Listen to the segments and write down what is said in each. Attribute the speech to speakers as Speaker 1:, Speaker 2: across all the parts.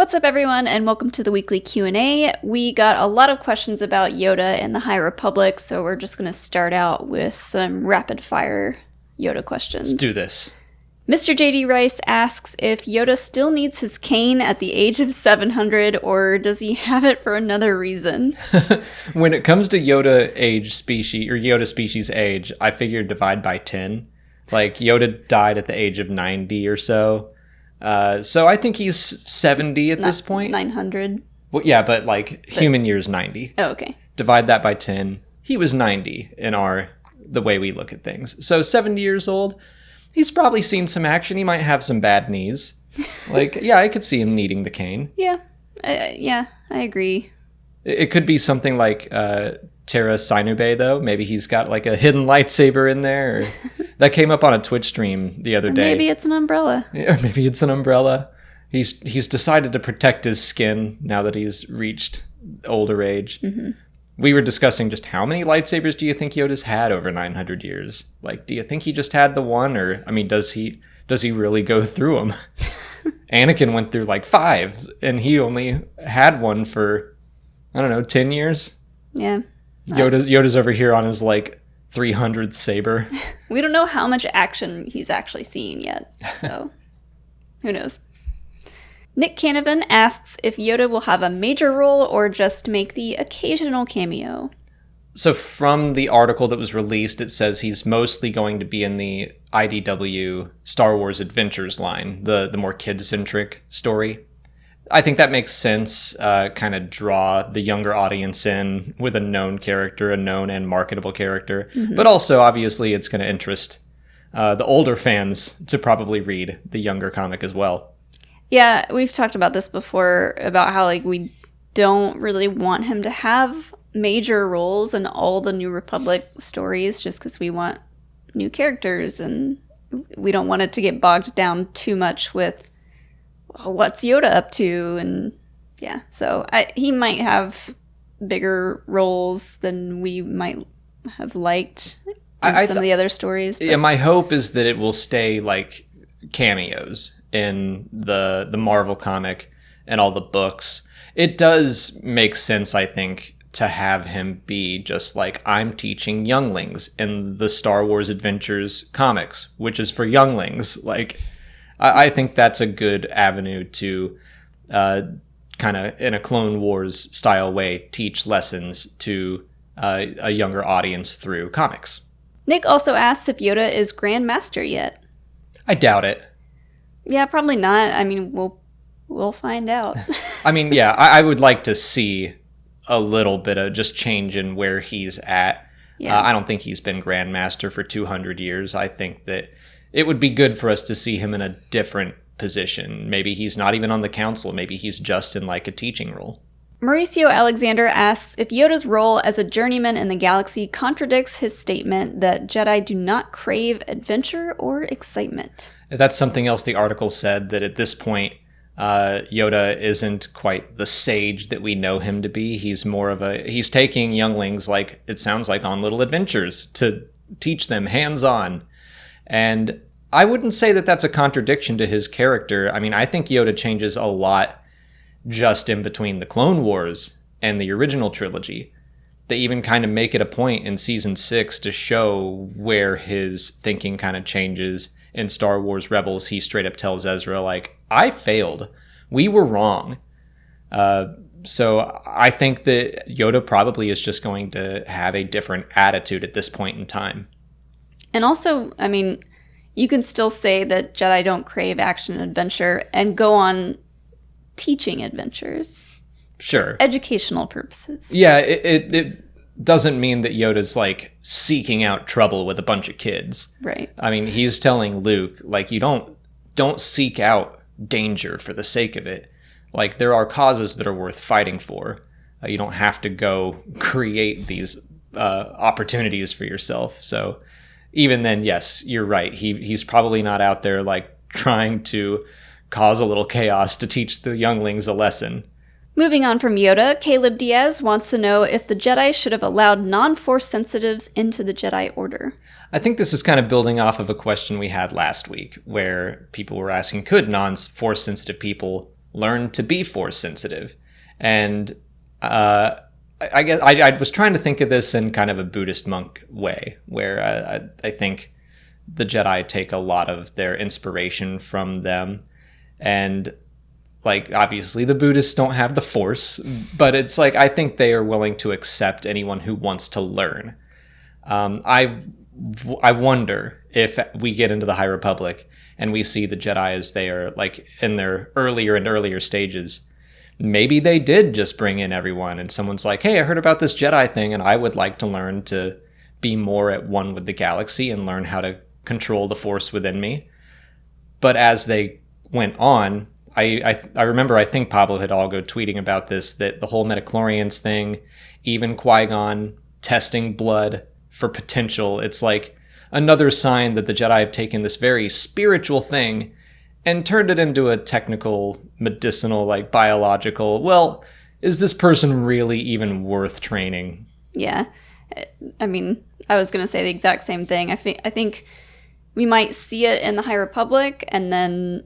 Speaker 1: What's up, everyone, and welcome to the weekly Q&A. We got a lot of questions about Yoda and the High Republic, so we're just going to start out with some rapid-fire Yoda questions.
Speaker 2: Let's do this.
Speaker 1: Mr. J.D. Rice asks if Yoda still needs his cane at the age of 700, or does he have it for another reason?
Speaker 2: When it comes to Yoda age species, or Yoda species age, I figure divide by 10. Like, Yoda died at the age of 90 or so. So I think he's 70 at this point.
Speaker 1: 900?
Speaker 2: Well, yeah, but human years 90.
Speaker 1: Oh, okay.
Speaker 2: Divide that by 10. He was 90 in the way we look at things. So 70 years old. He's probably seen some action. He might have some bad knees. I could see him needing the cane.
Speaker 1: Yeah. I agree.
Speaker 2: It could be something like Terra Sinube, though. Maybe he's got a hidden lightsaber in there. That came up on a Twitch stream the other day.
Speaker 1: Maybe it's an umbrella.
Speaker 2: Yeah, maybe it's an umbrella. He's decided to protect his skin now that he's reached older age. Mm-hmm. We were discussing just how many lightsabers do you think Yoda's had over 900 years? Do you think he just had the one? Or, does he really go through them? Anakin went through 5, and he only had one for, 10 years?
Speaker 1: Yeah.
Speaker 2: Yoda's over here on his 300th saber.
Speaker 1: We don't know how much action he's actually seen yet, so who knows. Nick Canavan asks if Yoda will have a major role or just make the occasional cameo.
Speaker 2: So from the article that was released, it says he's mostly going to be in the IDW Star Wars Adventures line, the more kid-centric story. I think that makes sense, kind of draw the younger audience in with a known character, a known and marketable character. Mm-hmm. But also, obviously, it's going to interest the older fans to probably read the younger comic as well.
Speaker 1: Yeah, we've talked about this before, about how we don't really want him to have major roles in all the New Republic stories just because we want new characters and we don't want it to get bogged down too much with what's Yoda up to, and yeah, so he might have bigger roles than we might have liked in some of the other stories. But.
Speaker 2: Yeah, my hope is that it will stay cameos in the Marvel comic and all the books. It does make sense, I think, to have him be just I'm teaching younglings in the Star Wars Adventures comics, which is for younglings. I think that's a good avenue to kind of, in a Clone Wars style way, teach lessons to a younger audience through comics.
Speaker 1: Nick also asks if Yoda is Grand Master yet.
Speaker 2: I doubt it.
Speaker 1: Yeah, probably not. We'll find out.
Speaker 2: I would like to see a little bit of just change in where he's at. Yeah. I don't think he's been Grand Master for 200 years. I think that it would be good for us to see him in a different position. Maybe he's not even on the council. Maybe he's just in a teaching role.
Speaker 1: Mauricio Alexander asks if Yoda's role as a journeyman in the galaxy contradicts his statement that Jedi do not crave adventure or excitement.
Speaker 2: That's something else the article said, that at this point, Yoda isn't quite the sage that we know him to be. He's more of he's taking younglings, it sounds like, on little adventures to teach them hands-on. And I wouldn't say that that's a contradiction to his character. I think Yoda changes a lot just in between the Clone Wars and the original trilogy. They even kind of make it a point in Season 6 to show where his thinking kind of changes. In Star Wars Rebels, he straight up tells Ezra, I failed. We were wrong. So I think that Yoda probably is just going to have a different attitude at this point in time.
Speaker 1: And also, you can still say that Jedi don't crave action and adventure and go on teaching adventures.
Speaker 2: Sure.
Speaker 1: For educational purposes.
Speaker 2: Yeah, it doesn't mean that Yoda's seeking out trouble with a bunch of kids.
Speaker 1: Right.
Speaker 2: He's telling Luke, you don't seek out danger for the sake of it. There are causes that are worth fighting for. You don't have to go create these opportunities for yourself. So even then, yes, you're right. He's probably not out there trying to cause a little chaos to teach the younglings a lesson.
Speaker 1: Moving on from Yoda, Caleb Diaz wants to know if the Jedi should have allowed non-Force sensitives into the Jedi Order.
Speaker 2: I think this is kind of building off of a question we had last week, where people were asking, could non-Force sensitive people learn to be force sensitive. And I guess I was trying to think of this in kind of a Buddhist monk way, where I think the Jedi take a lot of their inspiration from them. And like, obviously the Buddhists don't have the Force, but it's like, I think they are willing to accept anyone who wants to learn. I wonder if we get into the High Republic and we see the Jedi as they are like in their earlier and earlier stages. Maybe they did just bring in everyone and someone's like, hey, I heard about this Jedi thing and I would like to learn to be more at one with the galaxy and learn how to control the Force within me. But as they went on, I remember, I think Pablo Hidalgo tweeting about this, that the whole midichlorians thing, even Qui-Gon testing blood for potential, it's like another sign that the Jedi have taken this very spiritual thing and turned it into a technical, medicinal, like biological, well, is this person really even worth training?
Speaker 1: Yeah. I mean, I was going to say the exact same thing. I think we might see it in the High Republic, and then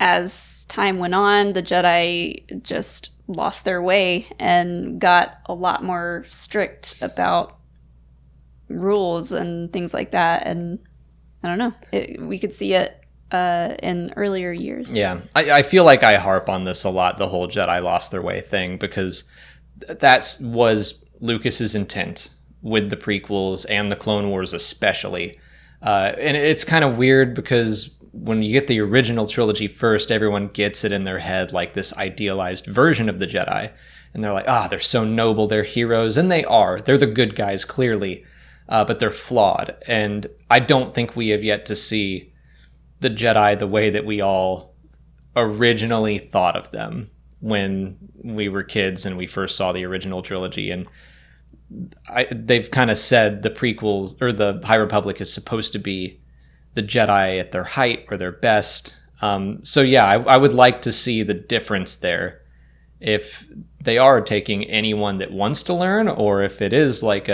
Speaker 1: as time went on, the Jedi just lost their way and got a lot more strict about rules and things like that. And I don't know, we could see it in earlier years.
Speaker 2: Yeah, I feel like I harp on this a lot, the whole Jedi lost their way thing, because that was Lucas's intent with the prequels and the Clone Wars especially. And it's kind of weird because when you get the original trilogy first, everyone gets it in their head like this idealized version of the Jedi. And they're like, they're so noble, they're heroes. And they are. They're the good guys, clearly. But they're flawed. And I don't think we have yet to see the Jedi the way that we all originally thought of them when we were kids and we first saw the original trilogy. And they've kind of said the prequels, or the High Republic, is supposed to be the Jedi at their height or their best. So yeah, I would like to see the difference there. If they are taking anyone that wants to learn, or if it is like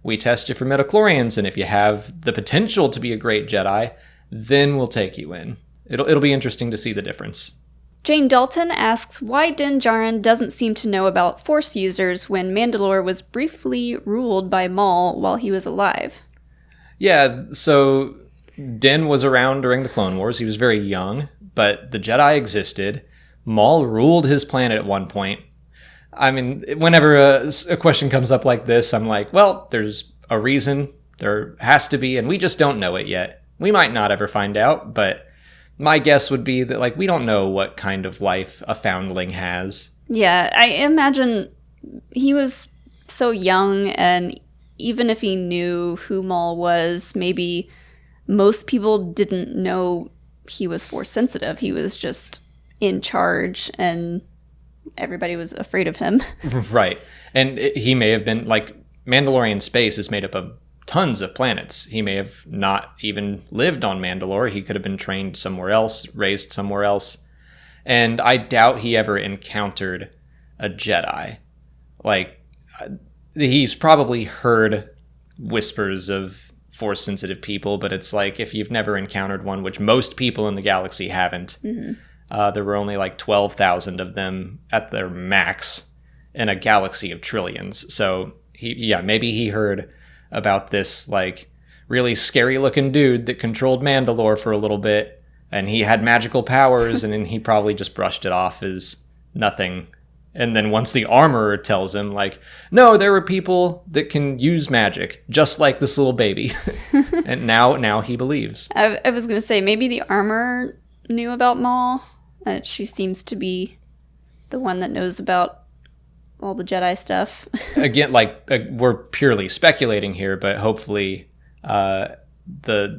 Speaker 2: we test you for midichlorians, and if you have the potential to be a great Jedi, then we'll take you in. It'll be interesting to see the difference.
Speaker 1: Jane Dalton asks why Denjarin doesn't seem to know about Force users when Mandalore was briefly ruled by Maul while he was alive.
Speaker 2: Yeah, so Din was around during the Clone Wars. He was very young, but the Jedi existed. Maul ruled his planet at one point. I mean, whenever a question comes up like this, I'm like, well, there's a reason. There has to be, and we just don't know it yet. We might not ever find out, but my guess would be that, like, we don't know what kind of life a foundling has.
Speaker 1: Yeah, I imagine he was so young, and even if he knew who Maul was, maybe most people didn't know he was Force sensitive. He was just in charge, and everybody was afraid of him.
Speaker 2: Right. And he may have been, like, Mandalorian space is made up of tons of planets. He may have not even lived on Mandalore. He could have been trained somewhere else, raised somewhere else. And I doubt he ever encountered a Jedi. Like, he's probably heard whispers of Force-sensitive people, but it's like, if you've never encountered one, which most people in the galaxy haven't, there were only like 12,000 of them at their max in a galaxy of trillions. So, maybe he heard about this, like, really scary-looking dude that controlled Mandalore for a little bit, and he had magical powers, and then he probably just brushed it off as nothing. And then once the armorer tells him, like, no, there are people that can use magic, just like this little baby. And now he believes.
Speaker 1: I was going to say, maybe the armorer knew about Maul. She seems to be the one that knows about all the Jedi stuff.
Speaker 2: Again, like, we're purely speculating here, but hopefully the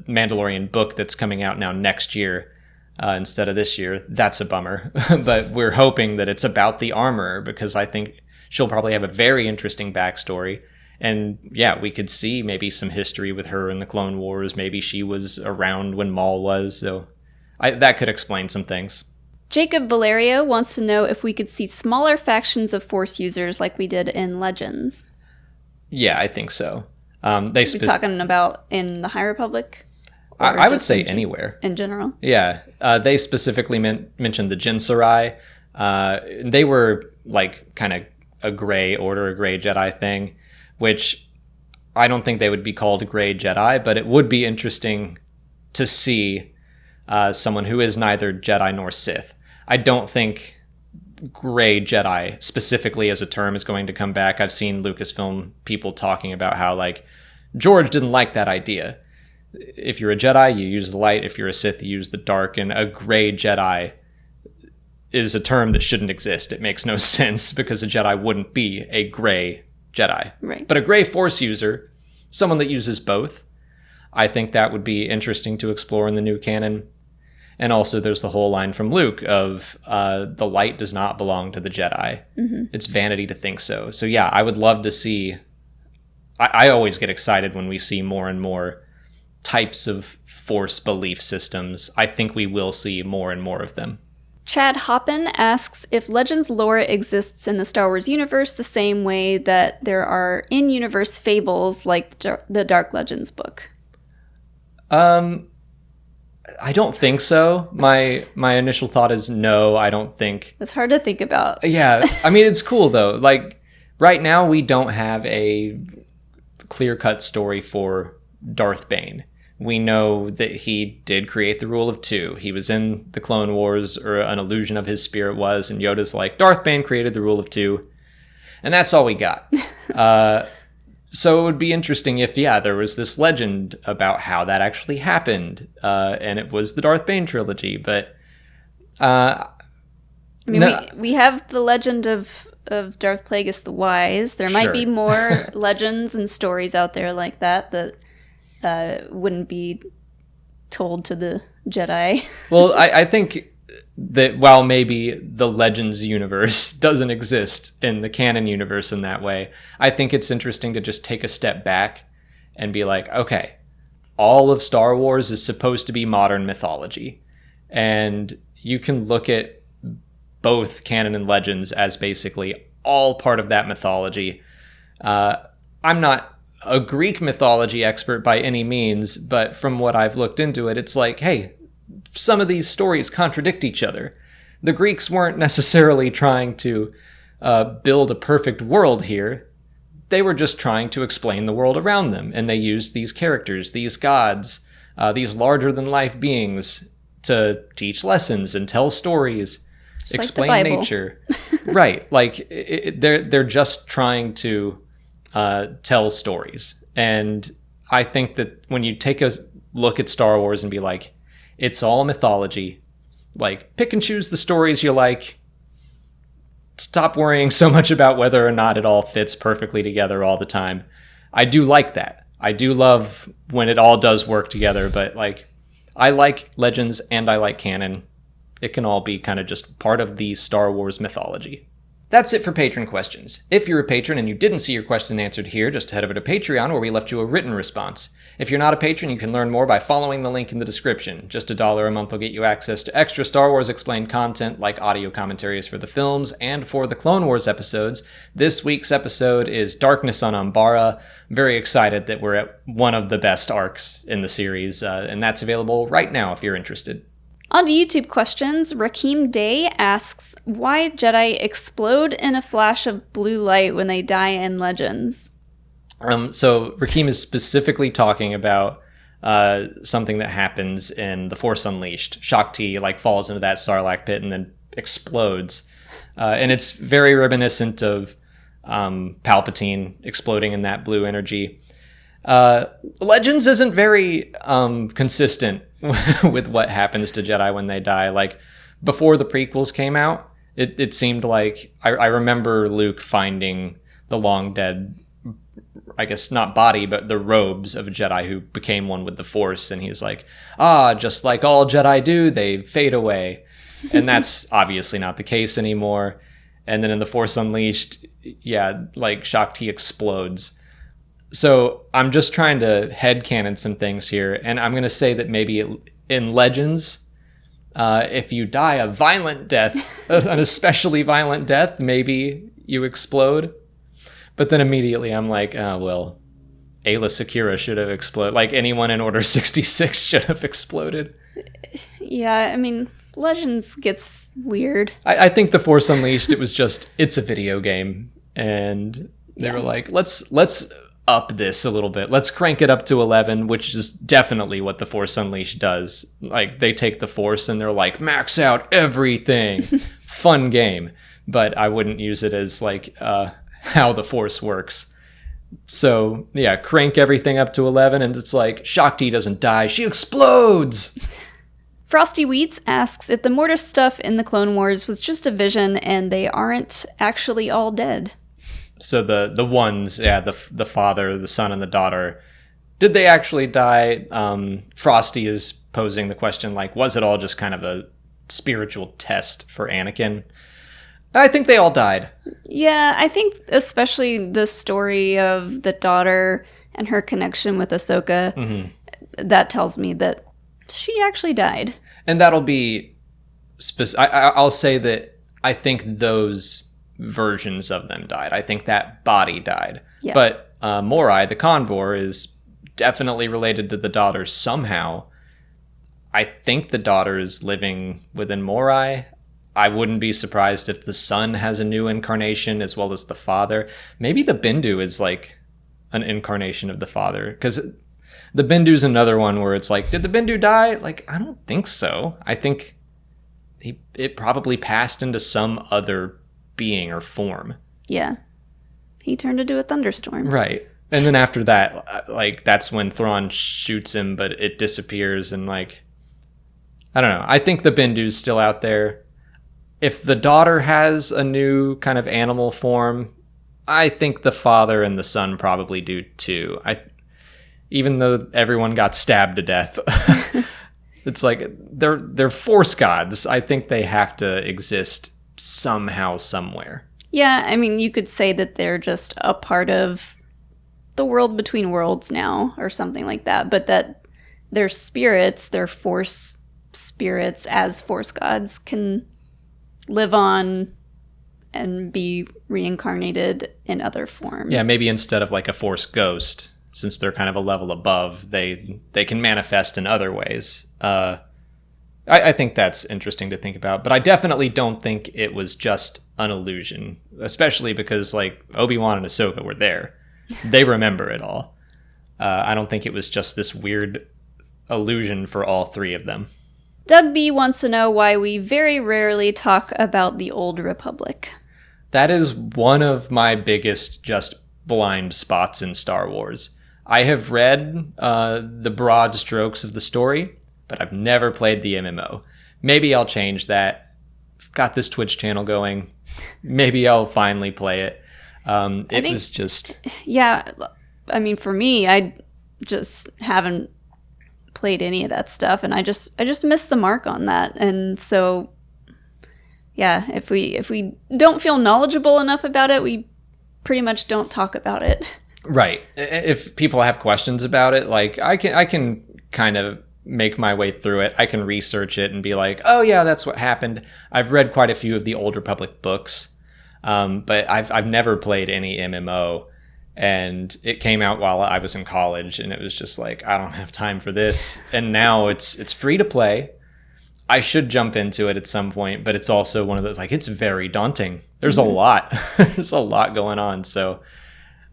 Speaker 2: Mandalorian book that's coming out now next year instead of this year, that's a bummer. But we're hoping that it's about the armorer, because I think she'll probably have a very interesting backstory. And yeah, we could see maybe some history with her in the Clone Wars. Maybe she was around when Maul was. So that could explain some things.
Speaker 1: Jacob Valerio wants to know if we could see smaller factions of Force users like we did in Legends.
Speaker 2: Yeah, I think so.
Speaker 1: Are we talking about in the High Republic?
Speaker 2: I would say anywhere.
Speaker 1: In general?
Speaker 2: Yeah. They specifically mentioned the Jin Sarai. They were like kind of a gray order, a gray Jedi thing, which I don't think they would be called gray Jedi, but it would be interesting to see someone who is neither Jedi nor Sith. I don't think gray Jedi specifically as a term is going to come back. I've seen Lucasfilm people talking about how like George didn't like that idea. If you're a Jedi, you use the light. If you're a Sith, you use the dark. And a gray Jedi is a term that shouldn't exist. It makes no sense because a Jedi wouldn't be a gray Jedi.
Speaker 1: Right.
Speaker 2: But a gray Force user, someone that uses both, I think that would be interesting to explore in the new canon. And also there's the whole line from Luke of the light does not belong to the Jedi. Mm-hmm. It's vanity to think so. So yeah, I would love to see... I always get excited when we see more and more types of Force belief systems. I think we will see more and more of them.
Speaker 1: Chad Hoppin asks if Legends lore exists in the Star Wars universe the same way that there are in-universe fables like the Dark Legends book.
Speaker 2: I don't think so. My initial thought is no, I don't think.
Speaker 1: It's hard to think about.
Speaker 2: Yeah, I mean, it's cool though. Like right now we don't have a clear-cut story for Darth Bane. We know that he did create the rule of two. He was in the Clone Wars, or an illusion of his spirit was, and Yoda's like, Darth Bane created the rule of two. And that's all we got. So it would be interesting if, there was this legend about how that actually happened, and it was the Darth Bane trilogy. But
Speaker 1: I mean, we have the legend of Darth Plagueis the Wise. There might be more legends and stories out there like that wouldn't be told to the Jedi.
Speaker 2: Well, I think that while maybe the Legends universe doesn't exist in the canon universe in that way, I think it's interesting to just take a step back and be like, okay, all of Star Wars is supposed to be modern mythology. And you can look at both canon and Legends as basically all part of that mythology. I'm not a Greek mythology expert by any means, but from what I've looked into it, it's like, hey, some of these stories contradict each other. The Greeks weren't necessarily trying to build a perfect world here. They were just trying to explain the world around them, and they used these characters, these gods, these larger-than-life beings to teach lessons and tell stories, just explain
Speaker 1: like
Speaker 2: nature. Right, like they're just trying to tell stories. And I think that when you take a look at Star Wars and be like, it's all mythology, like pick and choose the stories you like, stop worrying so much about whether or not it all fits perfectly together all the time. I do like that. I do love when it all does work together, but like I like Legends and I like canon. It can all be kind of just part of the Star Wars mythology. That's it for patron questions. If you're a patron and you didn't see your question answered here, just head over to Patreon where we left you a written response. If you're not a patron, you can learn more by following the link in the description. Just $1 a month will get you access to extra Star Wars Explained content like audio commentaries for the films and for the Clone Wars episodes. This week's episode is Darkness on Umbara. I'm very excited that we're at one of the best arcs in the series, and that's available right now if you're interested.
Speaker 1: On to YouTube questions, Rakeem Day asks, why Jedi explode in a flash of blue light when they die in Legends?
Speaker 2: So Rakeem is specifically talking about something that happens in The Force Unleashed. Shakti falls into that Sarlacc pit and then explodes. And it's very reminiscent of Palpatine exploding in that blue energy. Legends isn't very consistent with what happens to Jedi when they die. Before the prequels came out, it seemed like I remember Luke finding the long dead, I guess not body, but the robes of a Jedi who became one with the Force, and he's like, just like all Jedi do, they fade away. And that's obviously not the case anymore. And then in The Force Unleashed, Shakti explodes. So I'm just trying to headcanon some things here, and I'm going to say that maybe in Legends, if you die a violent death, an especially violent death, maybe you explode. But then immediately I'm like, Ayla Secura should have exploded. Anyone in Order 66 should have exploded.
Speaker 1: Yeah, I mean, Legends gets weird.
Speaker 2: I think the Force Unleashed, it's a video game, and they were like, let's up this a little bit. Let's crank it up to 11, which is definitely what the Force Unleashed does. Like, they take the Force and they're like, max out everything. Fun game. But I wouldn't use it as like how the Force works. So yeah, crank everything up to 11, and it's like, Shakti doesn't die, she explodes.
Speaker 1: Frosty Wheats asks if the Mortis stuff in the Clone Wars was just a vision and they aren't actually all dead.
Speaker 2: So the ones, yeah, the father, the son, and the daughter, did they actually die? Frosty is posing the question, like, was it all just kind of a spiritual test for Anakin? I think they all died.
Speaker 1: Yeah, I think especially the story of the daughter and her connection with Ahsoka, that tells me that she actually died.
Speaker 2: And that'll be... I'll say that I think those versions of them died. I think that body died.
Speaker 1: Yeah.
Speaker 2: But Morai, the Convor, is definitely related to the daughter somehow. I think the daughter is living within Morai. I wouldn't be surprised if the son has a new incarnation as well as the father. Maybe the Bindu is like an incarnation of the father. Because the Bindu's another one where it's like, did the Bindu die? Like, I don't think so. I think it probably passed into some other being or form.
Speaker 1: Yeah. He turned into a thunderstorm.
Speaker 2: Right. And then after that, like, that's when Thrawn shoots him, but it disappears, and like, I don't know. I think the Bindu's still out there. If the daughter has a new kind of animal form, I think the father and the son probably do too. Even though everyone got stabbed to death, it's like they're Force gods. I think they have to exist somehow, somewhere.
Speaker 1: Yeah, I mean, you could say that they're just a part of the world between worlds now, or something like that, but that their spirits, their Force spirits as Force gods, can live on and be reincarnated in other forms.
Speaker 2: Yeah, maybe instead of like a Force ghost, since they're kind of a level above, they can manifest in other ways. I think that's interesting to think about, but I definitely don't think it was just an illusion, especially because like Obi-Wan and Ahsoka were there. They remember it all. I don't think it was just this weird illusion for all three of them.
Speaker 1: Doug B wants to know why we very rarely talk about the Old Republic.
Speaker 2: That is one of my biggest just blind spots in Star Wars. I have read the broad strokes of the story, but I've never played the MMO. Maybe I'll change that. I've got this Twitch channel going. Maybe I'll finally play it. Was just...
Speaker 1: Yeah, I mean, for me, I just haven't played any of that stuff, and I just missed the mark on that. And so, yeah, if we don't feel knowledgeable enough about it, we pretty much don't talk about it.
Speaker 2: Right. If people have questions about it, like I can kind of make my way through it. I can research it and be like, oh yeah, that's what happened. I've read quite a few of the Old Republic books, but I've never played any MMO, and it came out while I was in college, and it was just like, I don't have time for this. And now it's free to play. I should jump into it at some point, but it's also one of those, like, it's very daunting. There's a lot. There's a lot going on. So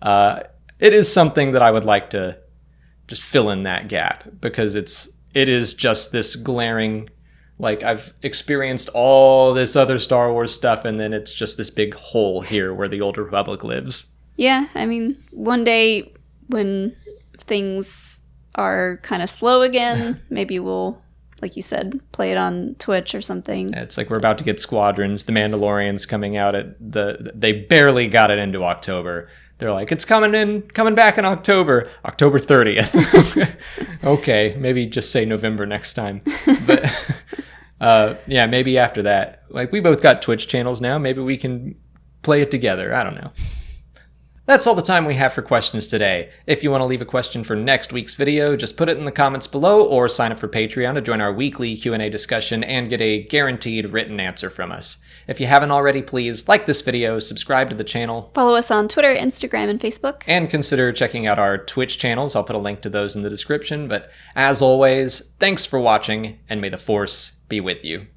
Speaker 2: it is something that I would like to just fill in that gap, because it is just this glaring, like, I've experienced all this other Star Wars stuff, and then it's just this big hole here where the Old Republic lives.
Speaker 1: Yeah, I mean, one day when things are kind of slow again, maybe we'll, like you said, play it on Twitch or something.
Speaker 2: Yeah, it's like we're about to get Squadrons. The Mandalorian's coming out they barely got it into October. They're like, it's coming back in October 30th. Okay, maybe just say November next time. But yeah, maybe after that. Like, we both got Twitch channels now. Maybe we can play it together. I don't know. That's all the time we have for questions today. If you want to leave a question for next week's video, just put it in the comments below or sign up for Patreon to join our weekly Q&A discussion and get a guaranteed written answer from us. If you haven't already, please like this video, subscribe to the channel,
Speaker 1: Follow us on Twitter, Instagram, and Facebook.
Speaker 2: and consider checking out our Twitch channels. I'll put a link to those in the description. But as always, thanks for watching, and may the Force be with you.